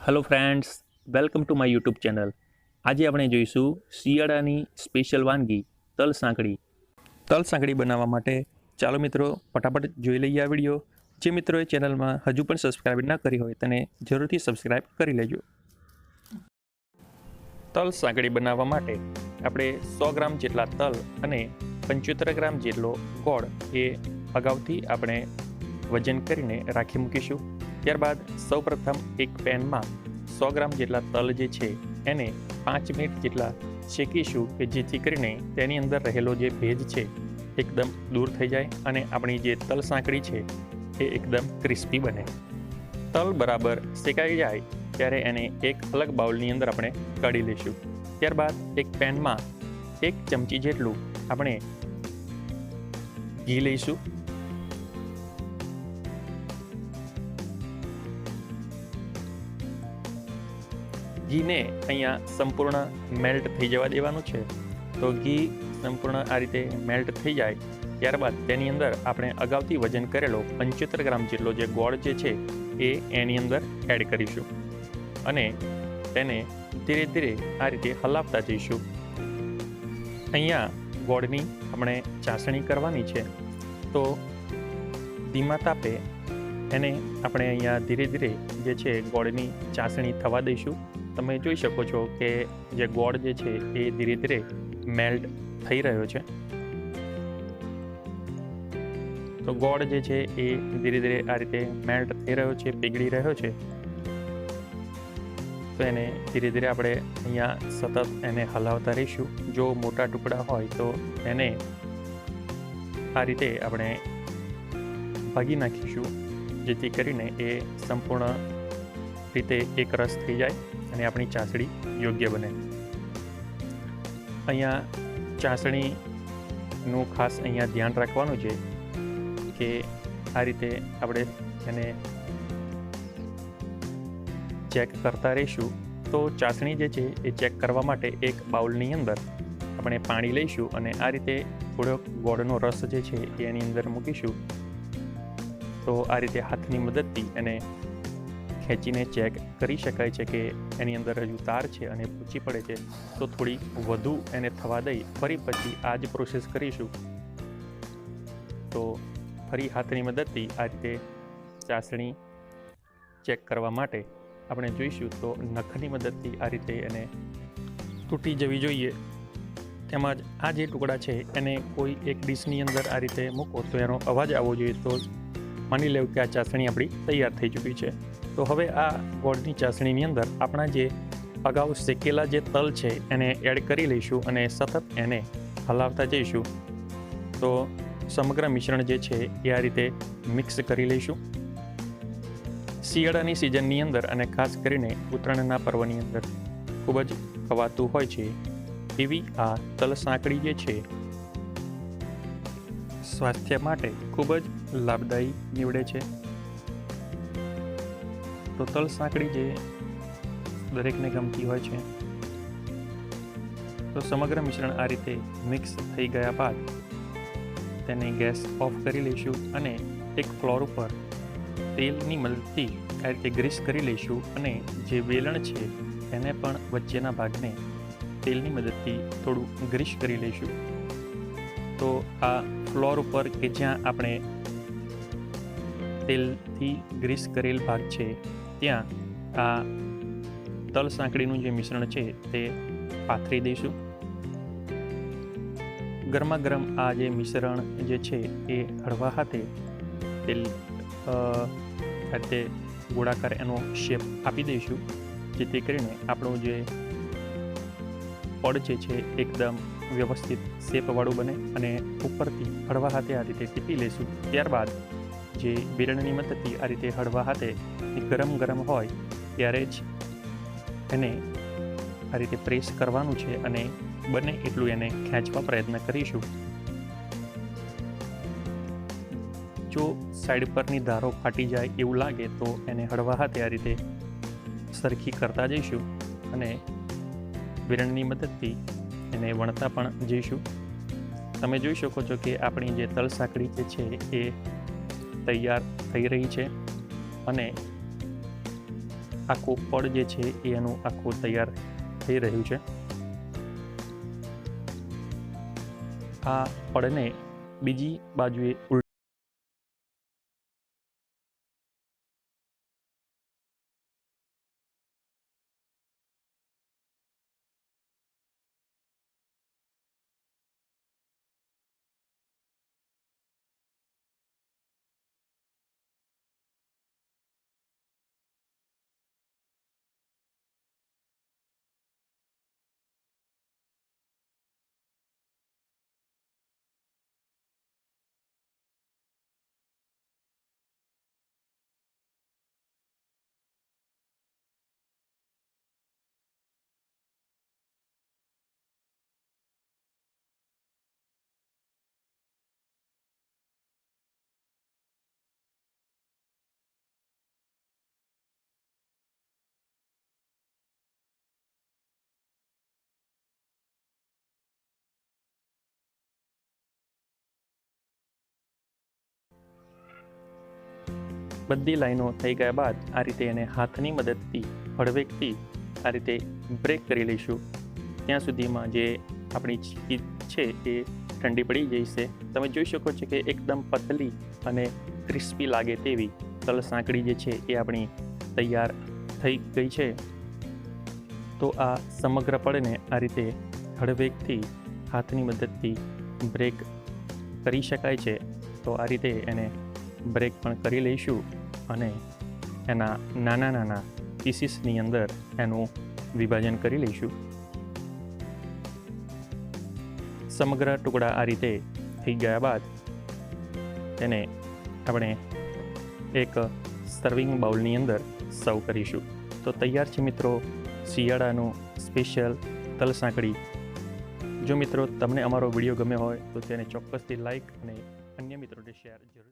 Hello friends, welcome to my YouTube channel. આજે આપણે જોઈશું શિયાળાની સ્પેશિયલ વાનગી તલ સાંકળી. તલ સાંકળી બનાવવા માટે ચાલો મિત્રો ફટાફટ જોઈ લઈએ આ વિડીયો. જે મિત્રોએ ચેનલમાં હજુ પણ સબસ્ક્રાઇબ ન કરી હોય તેને જરૂરથી સબસ્ક્રાઇબ કરી લેજો. તલ સાંકળી બનાવવા માટે આપણે 100 ગ્રામ જેટલા તલ અને 75 ગ્રામ જેટલો ગોળ એ અગાઉથી આપણે વજન કરીને રાખી મૂકીશું. ત્યારબાદ સૌપ્રથમ એક પેનમાં 100 ગ્રામ જેટલા તલ જે છે એને 5 મિનિટ જેટલા શેકીશું કે જેથી કરીને તેની અંદર રહેલો જે ભેજ છે એકદમ દૂર થઈ જાય અને આપણી જે તલ સાંકળી છે એ એકદમ ક્રિસ્પી બને. તલ બરાબર શેકાઈ જાય ત્યારે એને એક અલગ બાઉલની અંદર આપણે કાઢી લઈશું. ત્યારબાદ એક પેનમાં 1 ચમચી જેટલું આપણે ઘી લઈશું. ઘીને અહીંયા સંપૂર્ણ મેલ્ટ થઈ જવા દેવાનું છે. તો ઘી સંપૂર્ણ આ રીતે મેલ્ટ થઈ જાય ત્યારબાદ તેની અંદર આપણે અગાઉથી વજન કરેલો 75 ગ્રામ જેટલો જે ગોળ જે છે એ એની અંદર એડ કરીશું અને તેને ધીરે ધીરે આ રીતે હલાવતા જઈશું. અહીંયા ગોળની આપણે ચાસણી કરવાની છે, તો ધીમા તાપે એને આપણે અહીંયા ધીરે ધીરે જે છે ગોળની ચાસણી થવા દઈશું. તમે જોઈ શકો છો કે જે ગોળ જે છે એ ધીરે ધીરે મેલ્ટ થઈ રહ્યો છે. તો ગોળ જે છે એ ધીરે ધીરે આ રીતે મેલ્ટ થઈ રહ્યો છે, પીગળી રહ્યો છે. તો એને ધીરે ધીરે આપણે અહીંયા સતત એને હલાવતા રહીશું. જો મોટા ટુકડા હોય તો એને આ રીતે આપણે ભાગી નાખીશું જેથી કરીને એ સંપૂર્ણ રીતે એક રસ થઈ જાય અને આપણી ચાસણી યોગ્ય બને. અહીંયા ચાસણીનું ખાસ અહીંયા ધ્યાન રાખવાનું છે કે આ રીતે આપણે એને ચેક કરતા રહીશું. તો ચાસણી જે છે એ ચેક કરવા માટે એક બાઉલની અંદર આપણે પાણી લઈશું અને આ રીતે થોડોક ગોળનો રસ જે છે એ એની અંદર મૂકીશું. તો આ રીતે હાથની મદદથી એને ખેંચીને ચેક કરી શકાય છે કે એની અંદર હજુ તાર છે અને પૂછી પડે છે તો થોડી વધુ એને થવા દઈ ફરી પછી આ જ પ્રોસેસ કરીશું. તો ફરી હાથની મદદથી આ રીતે ચાસણી ચેક કરવા માટે આપણે જોઈશું. તો નખની મદદથી આ રીતે એને તૂટી જવી જોઈએ. તેમજ આ જે ટુકડા છે એને કોઈ એક ડીશની અંદર આ રીતે મૂકો તો એનો અવાજ આવવો જોઈએ. તો માની લેવું કે આ ચાસણી આપણી તૈયાર થઈ ચૂકી છે. તો હવે આ ગોળની ચાસણીની અંદર આપણા જે અગાઉ શેકેલા જે તલ છે એને એડ કરી લઈશું અને સતત એને હલાવતા જઈશું. તો સમગ્ર મિશ્રણ જે છે એ આ રીતે મિક્સ કરી લઈશું. શિયાળાની સિઝનની અંદર અને ખાસ કરીને ઉત્તરાયણના પર્વની અંદર ખૂબ જ ખવાતું હોય છે એવી આ તલ સાંકળી જે છે સ્વાસ્થ્ય માટે ખૂબ જ લાભદાયી નીવડે છે. તો તલ સાંકળી જે દરેકને ગમતી હોય છે. તો સમગ્ર મિશ્રણ આ રીતે મિક્સ થઈ ગયા બાદ તેને ગેસ ઓફ કરી લઈશું અને એક ફ્લોર ઉપર તેલની મદદથી આ રીતે ગ્રીસ કરી લઈશું અને જે વેલણ છે એને પણ વચ્ચેના ભાગને તેલની મદદથી થોડું ગ્રીસ કરી લઈશું. તો આ ફ્લોર ઉપર કે જ્યાં આપણે તેલથી ગ્રીસ કરેલ ભાગ છે ત્યાં આ તલ સાંકળીનું જે મિશ્રણ છે તે પાથરી દઈશું. ગરમા ગરમ આ જે મિશ્રણ જે છે એ હળવા હાથે તેલ આ રીતે ગોળાકાર એનો શેપ આપી દઈશું જેથી કરીને આપણું જે પડ છે એકદમ વ્યવસ્થિત શેપવાળું બને અને ઉપરથી હળવા હાથે આ રીતે ટીપી લઈશું. ત્યારબાદ જે બેલણની મદદથી આ રીતે હળવા હાથે ગરમ ગરમ હોય ત્યારે જ એને આ રીતે પ્રેસ કરવાનું છે અને બને એટલું એને ખેંચવા પ્રયત્ન કરીશું. જો સાઈડ પરની ધારો ફાટી જાય એવું લાગે તો એને હળવા હાથે આ રીતે સરખી કરતા જઈશું અને બેલણની મદદથી એને વણતા પણ જઈશું. તમે જોઈ શકો છો કે આપણી જે તલ સાંકળી જે છે એ તૈયાર થઈ રહી છે અને આખું પડ જે છે એ એનું આખું તૈયાર થઈ રહ્યું છે. આ પડને બીજી બાજુએ બધી લાઈનો થઈ ગયા બાદ આ રીતે એને હાથની મદદથી હળવેકથી આ રીતે બ્રેક કરી લઈશું. ત્યાં સુધીમાં જે આપણી ચીકી છે એ ઠંડી પડી જશે. તમે જોઈ શકો છો કે એકદમ પતલી અને ક્રિસ્પી લાગે તેવી તલ સાંકળી જે છે એ આપણી તૈયાર થઈ ગઈ છે. તો આ સમગ્ર પડને આ રીતે હળવેકથી હાથની મદદથી બ્રેક કરી શકાય છે. તો આ રીતે એને બ્રેક પણ કરી લઈશું અને એના નાના નાના પીસીસની અંદર એનું વિભાજન કરી લઈશું. સમગ્ર ટુકડા આ રીતે થઈ ગયા બાદ તેને આપણે એક સર્વિંગ બાઉલની અંદર સર્વ કરીશું. તો તૈયાર છે મિત્રો શિયાળાનું સ્પેશિયલ તલ સાંકળી. જો મિત્રો તમને અમારો વિડીયો ગમ્યો હોય તો તેને ચોક્કસથી લાઈક અને અન્ય મિત્રોને શેર જરૂર.